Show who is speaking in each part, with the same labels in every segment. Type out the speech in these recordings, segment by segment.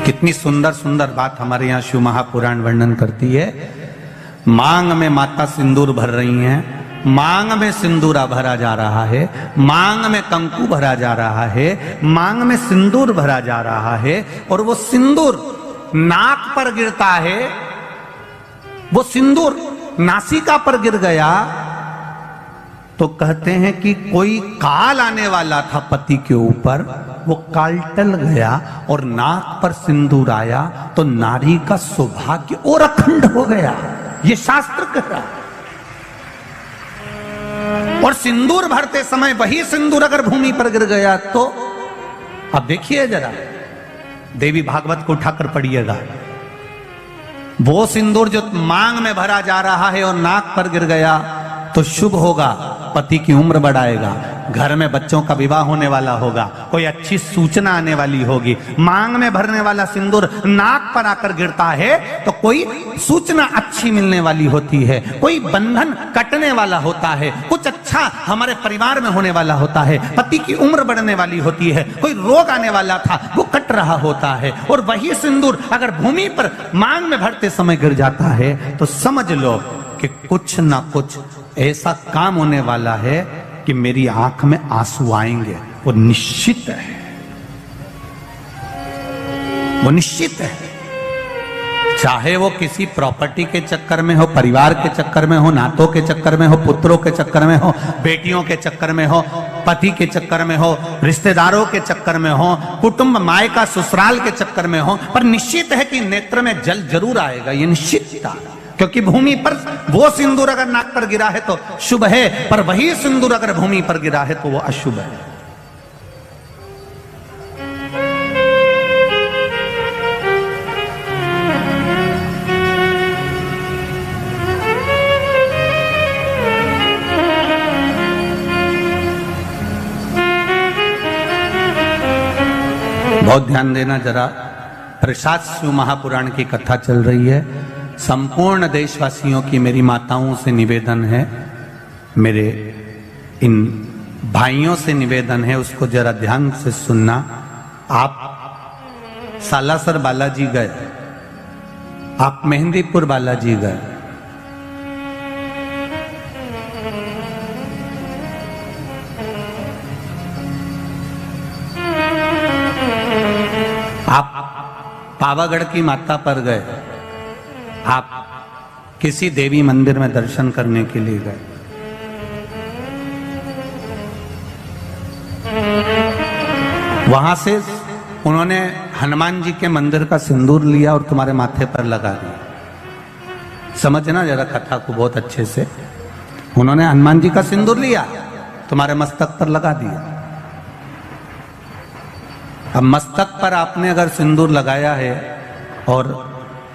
Speaker 1: कितनी सुंदर सुंदर बात हमारे यहाँ शिव महापुराण वर्णन करती है। मांग में माता सिंदूर भर रही हैं, मांग में सिंदूरा भरा जा रहा है, मांग में कंकु भरा जा रहा है, मांग में सिंदूर भरा जा रहा है, और वो सिंदूर नाक पर गिरता है। वो सिंदूर नासिका पर गिर गया तो कहते हैं कि कोई काल आने वाला था पति के ऊपर, वो काल टल गया और नाक पर सिंदूर आया तो नारी का सौभाग्य और अखंड हो गया। ये शास्त्र कह रहा है। और सिंदूर भरते समय वही सिंदूर अगर भूमि पर गिर गया तो अब देखिए जरा, देवी भागवत को उठाकर पढ़िएगा। वो सिंदूर जो मांग में भरा जा रहा है और नाक पर गिर गया तो शुभ होगा, पति की उम्र बढ़ाएगा, घर में बच्चों का विवाह होने वाला होगा, कोई अच्छी सूचना आने वाली होगी। मांग में भरने वाला सिंदूर नाक पर आकर गिरता है तो कोई सूचना अच्छी मिलने वाली होती है, कोई बंधन कटने वाला होता है, कुछ अच्छा हमारे परिवार में होने वाला होता है, पति की उम्र बढ़ने वाली होती है, कोई रोग आने वाला था वो कट रहा होता है। और वही सिंदूर अगर भूमि पर मांग में भरते समय गिर जाता है तो समझ लो कि कुछ ना कुछ ऐसा काम होने वाला है कि मेरी आंख में आंसू आएंगे। वो निश्चित है, वो निश्चित है। चाहे वो किसी प्रॉपर्टी के चक्कर में हो, परिवार के चक्कर में हो, नातों के चक्कर में हो, पुत्रों के चक्कर में हो, बेटियों के चक्कर में हो, पति के चक्कर में हो, रिश्तेदारों के चक्कर में हो, कुटुंब मायका ससुराल के चक्कर में हो, पर निश्चित है कि नेत्र में जल जरूर आएगा। ये निश्चित था, क्योंकि भूमि पर वो सिंदूर अगर नाक पर गिरा है तो शुभ है, पर वही सिंदूर अगर भूमि पर गिरा है तो वो अशुभ है। बहुत ध्यान देना जरा। प्रसाद शिव महापुराण की कथा चल रही है। संपूर्ण देशवासियों की मेरी माताओं से निवेदन है, मेरे इन भाइयों से निवेदन है, उसको जरा ध्यान से सुनना। आप सालासर बालाजी गए, आप मेहंदीपुर बालाजी गए, आप पावागढ़ की माता पर गए, आप किसी देवी मंदिर में दर्शन करने के लिए गए, वहां से उन्होंने हनुमान जी के मंदिर का सिंदूर लिया और तुम्हारे माथे पर लगा दिया। समझना जरा कथा को बहुत अच्छे से। उन्होंने हनुमान जी का सिंदूर लिया, तुम्हारे मस्तक पर लगा दिया। अब मस्तक पर आपने अगर सिंदूर लगाया है और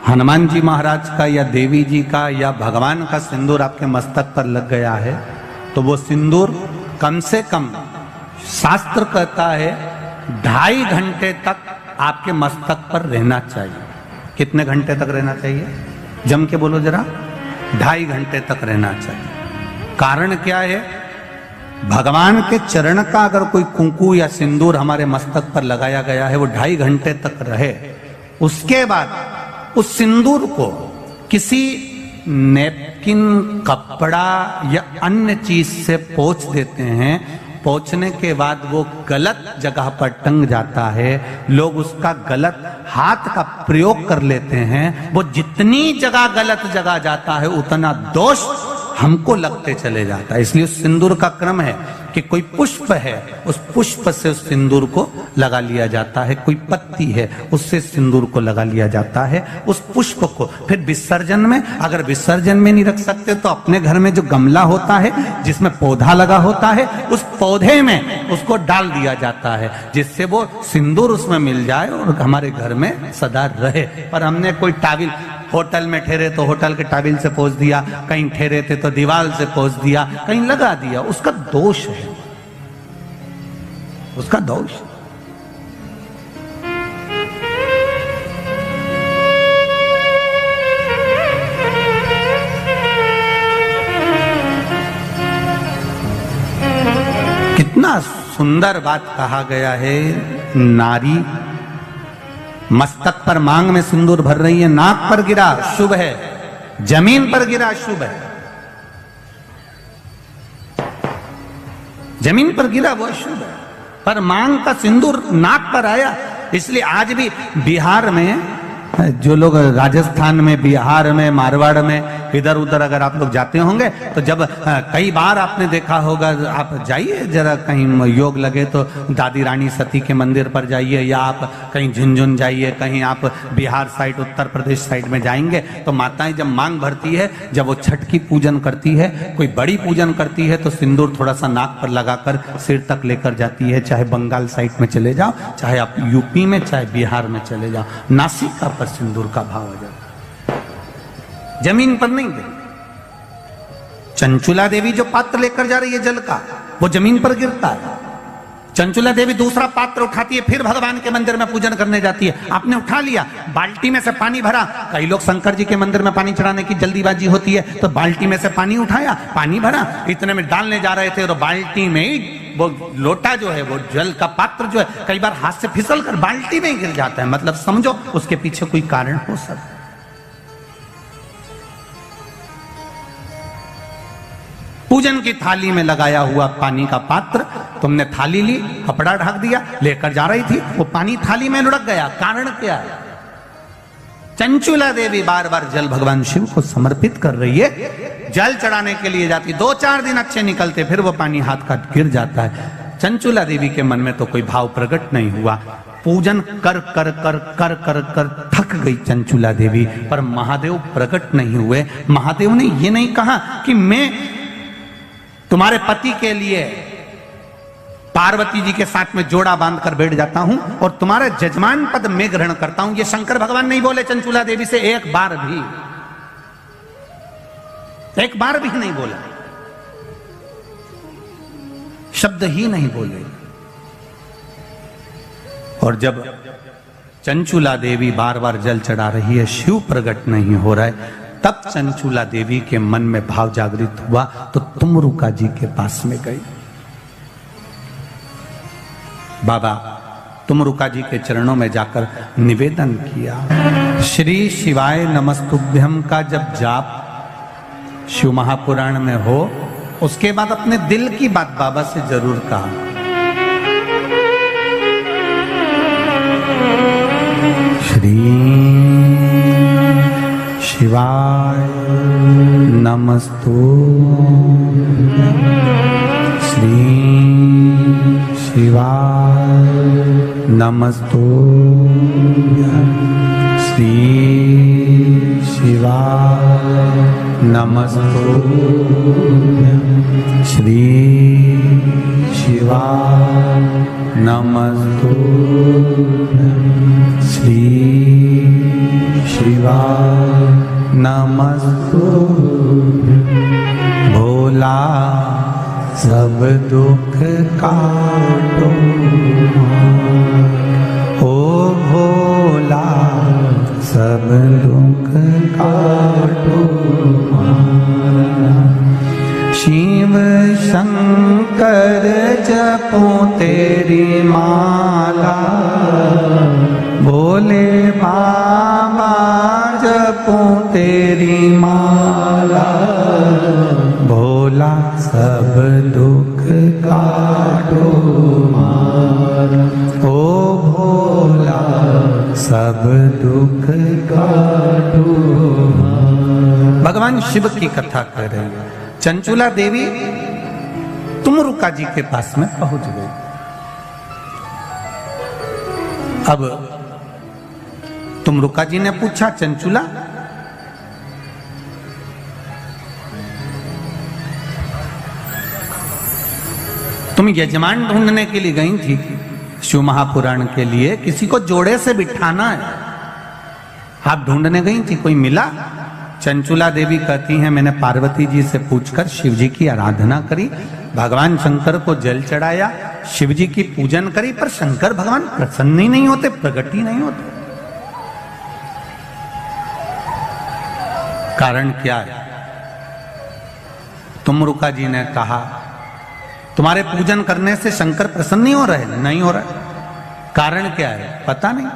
Speaker 1: हनुमान जी महाराज का या देवी जी का या भगवान का सिंदूर आपके मस्तक पर लग गया है तो वो सिंदूर कम से कम शास्त्र कहता है 2.5 घंटे तक आपके मस्तक पर रहना चाहिए। कितने घंटे तक रहना चाहिए? जम के बोलो जरा। 2.5 घंटे तक रहना चाहिए। कारण क्या है? भगवान के चरण का अगर कोई कुंकू या सिंदूर हमारे मस्तक पर लगाया गया है, वो 2.5 घंटे तक रहे, उसके बाद उस सिंदूर को किसी नैपकिन, कपड़ा या अन्य चीज से पोंछ देते हैं। पोंछने के बाद वो गलत जगह पर टंग जाता है, लोग उसका गलत हाथ का प्रयोग कर लेते हैं। वो जितनी जगह गलत जगह जाता है उतना दोष हमको लगते चले जाता है। इसलिए उस सिंदूर का क्रम है कि कोई पुष्प है, उस पुष्प से उस सिंदूर को लगा लिया जाता है, कोई पत्ती है उससे सिंदूर को लगा लिया जाता है, उस पुष्प को। फिर विसर्जन में, अगर विसर्जन में नहीं रख सकते तो अपने घर में जो गमला होता है जिसमें पौधा लगा होता है, उस पौधे में उसको डाल दिया जाता है, जिससे वो सिंदूर उसमें मिल जाए और हमारे घर में सदा रहे। पर हमने कोई टाविल, होटल में ठहरे तो होटल के टाविल से पोंछ दिया, कहीं ठहरे थे तो दीवार से पोंछ दिया, कहीं लगा दिया, उसका दोष है, उसका दोष। कितना सुंदर बात कहा गया है। नारी मस्तक पर मांग में सिंदूर भर रही है, नाक पर गिरा शुभ है, जमीन पर गिरा शुभ है, जमीन पर गिरा वो शुभ है, पर मांग का सिंदूर नाक पर आया। इसलिए आज भी बिहार में, जो लोग राजस्थान में, बिहार में, मारवाड़ में, इधर उधर अगर आप लोग जाते होंगे तो जब कई बार आपने देखा होगा, आप जाइए जरा कहीं योग लगे तो दादी रानी सती के मंदिर पर जाइए, या आप कहीं झुंझुन जाइए, कहीं आप बिहार साइड, उत्तर प्रदेश साइड में जाएंगे तो माताएं जब मांग भरती है, जब वो छठ की पूजन करती है, कोई बड़ी पूजन करती है, तो सिंदूर थोड़ा सा नाक पर लगाकर सिर तक लेकर जाती है। चाहे बंगाल साइड में चले जाओ, चाहे आप यूपी में, चाहे बिहार में चले जाओ, नासिका पर सिंदूर का भाव आ जाता, जमीन पर नहीं गिर। चंचुला देवी जो पात्र लेकर जा रही है जल का, वो जमीन पर गिरता है। चंचुला देवी दूसरा पात्र उठाती है, फिर भगवान के मंदिर में पूजन करने जाती है। आपने उठा लिया, बाल्टी में से पानी भरा, कई लोग शंकर जी के मंदिर में पानी चढ़ाने की जल्दीबाजी होती है, तो बाल्टी में से पानी उठाया, पानी भरा, इतने में डालने जा रहे थे और बाल्टी में वो लोटा जो है, वो जल का पात्र जो है, कई बार हाथ से फिसल कर बाल्टी में गिर जाता है। मतलब समझो उसके पीछे कोई कारण हो सकता है। पूजन की थाली में लगाया हुआ पानी का पात्र, तुमने थाली ली, कपड़ा ढक दिया, लेकर जा रही थी, वो पानी थाली में लुढ़क गया। कारण क्या है? चंचुला देवी बार बार जल भगवान शिव को समर्पित कर रही है, जल चढ़ाने के लिए जाती, 2-4 दिन अच्छे निकलते, फिर वो पानी हाथ का गिर जाता है। चंचुला देवी के मन में तो कोई भाव प्रकट नहीं हुआ। पूजन कर कर कर कर कर कर थक गई चंचुला देवी, पर महादेव प्रकट नहीं हुए। महादेव ने ये नहीं कहा कि मैं तुम्हारे पति के लिए पार्वती जी के साथ में जोड़ा बांधकर बैठ जाता हूं और तुम्हारा जजमान पद मैं ग्रहण करता हूं। ये शंकर भगवान नहीं बोले चंचुला देवी से, एक बार भी नहीं बोला, शब्द ही नहीं बोले। और जब चंचुला देवी बार बार जल चढ़ा रही है, शिव प्रकट नहीं हो रहा है, तब चंचुला देवी के मन में भाव जागृत हुआ, तो तुमरुका जी के पास में गई। बाबा तुमरुका जी के चरणों में जाकर निवेदन किया। श्री शिवाय नमस्तुभ्यम का जब जाप शिव महापुराण में हो, उसके बाद अपने दिल की बात बाबा से जरूर कहा। श्री शिवाय नमस्तुभ्यं, श्री शिवाय नमस्तुभ्यं, श्री शिवाय नमस्तुभ्यं, श्री शिवाय नमस्तुभ्यं, श्री शिवाय नमस्तुभ्यं। भोला सब दुख काटो, ओ भोला सब दुख काटो। शिव शंकर जपो तेरी माला, भोले बाबा जपो तेरी माला, भोला सब दुख काटो मारा, ओ भोला सब दुख काटो मारा। भगवान शिव की कथा कर रही है। चंचुला देवी तुमरुका जी के पास में पहुंच गई। अब तुमरुका जी ने पूछा, चंचुला तुम यजमान ढूंढने के लिए गई थी शिव महापुराण के लिए, किसी को जोड़े से बिठाना है, आप ढूंढने गई थी, कोई मिला? चंचुला देवी कहती हैं, मैंने पार्वती जी से पूछकर शिव जी की आराधना करी, भगवान शंकर को जल चढ़ाया, शिव जी की पूजन करी, पर शंकर भगवान प्रसन्न ही नहीं होते, प्रकट ही नहीं होते। कारण क्या है? तुमरुका जी ने कहा, तुम्हारे पूजन करने से शंकर प्रसन्न नहीं हो रहे? नहीं हो रहा। कारण क्या है? पता नहीं।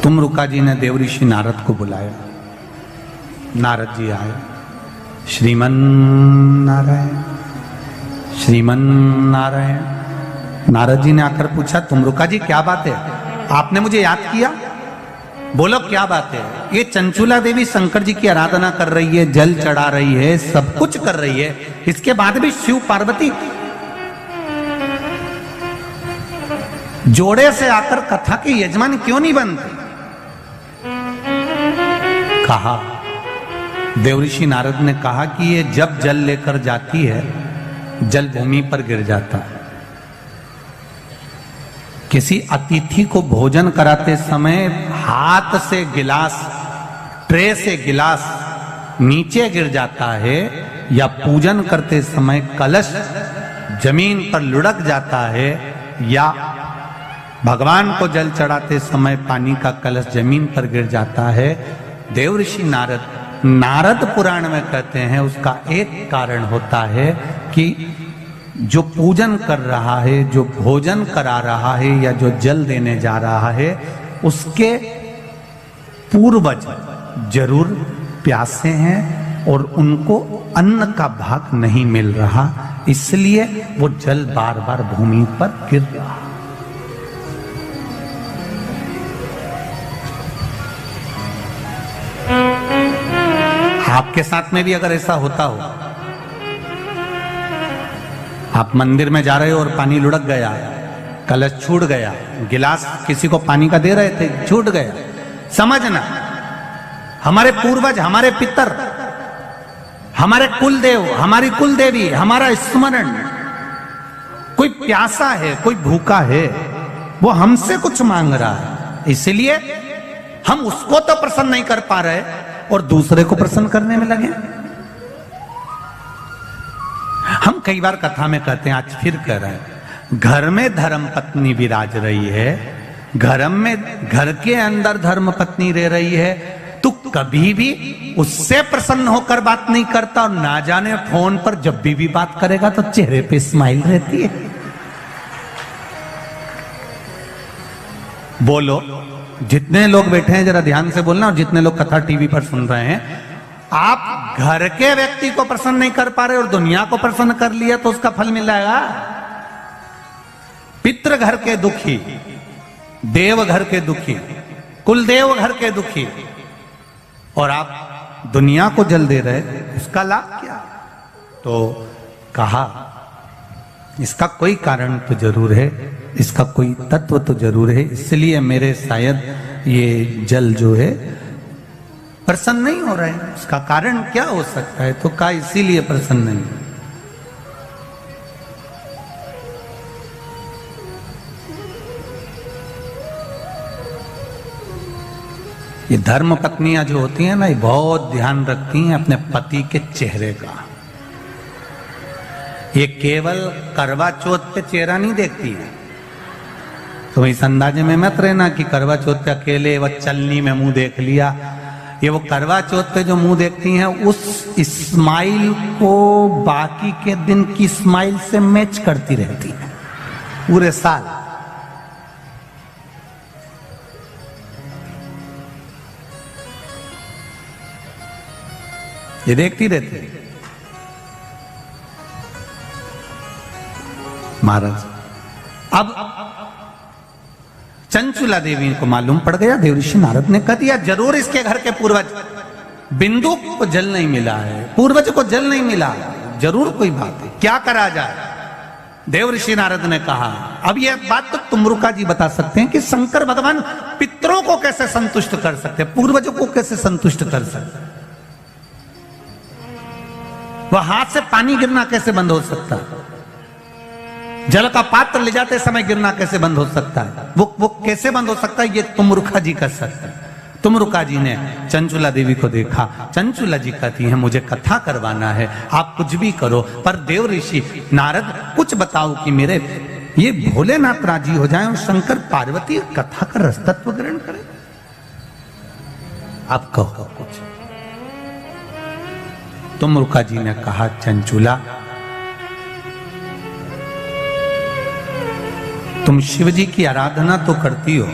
Speaker 1: तुमरुका जी ने देवऋषि नारद को बुलाया। नारद जी आए। श्रीमन नारायण, श्रीमन नारायण। नारद जी ने आकर पूछा, तुमरुका जी क्या बात है, आपने मुझे याद किया? बोलो क्या बात है? ये चंचुला देवी शंकर जी की आराधना कर रही है, जल चढ़ा रही है, सब कुछ कर रही है, इसके बाद भी शिव पार्वती जोड़े से आकर कथा के यजमान क्यों नहीं बनते? कहा, देवऋषि नारद ने कहा कि ये जब जल लेकर जाती है, जल भूमि पर गिर जाता है। किसी अतिथि को भोजन कराते समय हाथ से गिलास, ट्रे से गिलास नीचे गिर जाता है, या पूजन करते समय कलश जमीन पर लुढ़क जाता है, या भगवान को जल चढ़ाते समय पानी का कलश जमीन पर गिर जाता है। देवऋषि नारद पुराण में कहते हैं उसका एक कारण होता है कि जो पूजन कर रहा है, जो भोजन करा रहा है, या जो जल देने जा रहा है, उसके पूर्वज जरूर प्यासे हैं और उनको अन्न का भाग नहीं मिल रहा, इसलिए वो जल बार बार भूमि पर गिर रहा। आपके साथ में भी अगर ऐसा होता हो, आप मंदिर में जा रहे हो और पानी लुढ़क गया, कलश छूट गया, गिलास किसी को पानी का दे रहे थे, छूट गया, समझना हमारे पूर्वज, हमारे पितर, हमारे कुलदेव, हमारी कुलदेवी, हमारा स्मरण, कोई प्यासा है, कोई भूखा है, वो हमसे कुछ मांग रहा है, इसलिए हम उसको तो प्रसन्न नहीं कर पा रहे और दूसरे को प्रसन्न करने में लगे। हम कई बार कथा में कहते हैं, आज फिर कह रहे हैं, घर में धर्म पत्नी विराज रही है, घर के अंदर धर्म पत्नी रह रही है, तू कभी भी उससे प्रसन्न होकर बात नहीं करता, और ना जाने फोन पर जब भी बात करेगा तो चेहरे पे स्माइल रहती है। बोलो, जितने लोग बैठे हैं जरा ध्यान से बोलना, और जितने लोग कथा टीवी पर सुन रहे हैं, आप घर के व्यक्ति को प्रसन्न नहीं कर पा रहे और दुनिया को प्रसन्न कर लिया तो उसका फल मिल जाएगा। पितृ घर के दुखी, देव घर के दुखी, कुलदेव घर के दुखी, और आप दुनिया को जल दे रहे, उसका लाभ क्या? तो कहा इसका कोई कारण तो जरूर है, इसका कोई तत्व तो जरूर है, इसलिए मेरे शायद ये जल जो है प्रसन्न नहीं हो रहा है। उसका कारण क्या हो सकता है? तो कहा इसीलिए प्रसन्न नहीं। ये धर्म पत्नियां जो होती हैं ना, ये बहुत ध्यान रखती हैं अपने पति के चेहरे का। ये केवल करवा चौथ पे चेहरा नहीं देखती है, तो इस अंदाजे में मत रहना कि करवा चौथ पे अकेले वह चलनी में मुंह देख लिया। ये वो करवा चौथ पे जो मुंह देखती हैं, उस स्माइल को बाकी के दिन की स्माइल से मैच करती रहती है पूरे साल। ये देखती रहती है। महाराज, अब चंचुला देवी को मालूम पड़ गया, देवऋषि नारद ने कह दिया जरूर इसके घर के पूर्वज बिंदु को जल नहीं मिला है, पूर्वज को जल नहीं मिला, जरूर कोई बात है, क्या करा जाए? देवऋषि नारद ने कहा, अब यह बात तो तुमरुका जी बता सकते हैं कि शंकर भगवान पितरों को कैसे संतुष्ट कर सकते हैं, पूर्वजों को कैसे संतुष्ट कर सकते हैं? वह हाथ से पानी गिरना कैसे बंद हो सकता है? जल का पात्र ले जाते समय गिरना कैसे बंद हो सकता है? वो कैसे बंद हो सकता है? ये तुमरुका जी कर सकते हैं। तुमरुका जी ने चंचुला देवी को देखा, चंचुला जी कहती हैं मुझे कथा करवाना है, आप कुछ भी करो, पर देव ऋषि नारद कुछ बताओ कि मेरे ये भोलेनाथ राजी हो जाए और शंकर पार्वती कथा का रसतत्व ग्रहण करें। आप कहो कुछ। तुमरुका जी ने कहा, चंचुला तुम शिव जी की आराधना तो करती हो,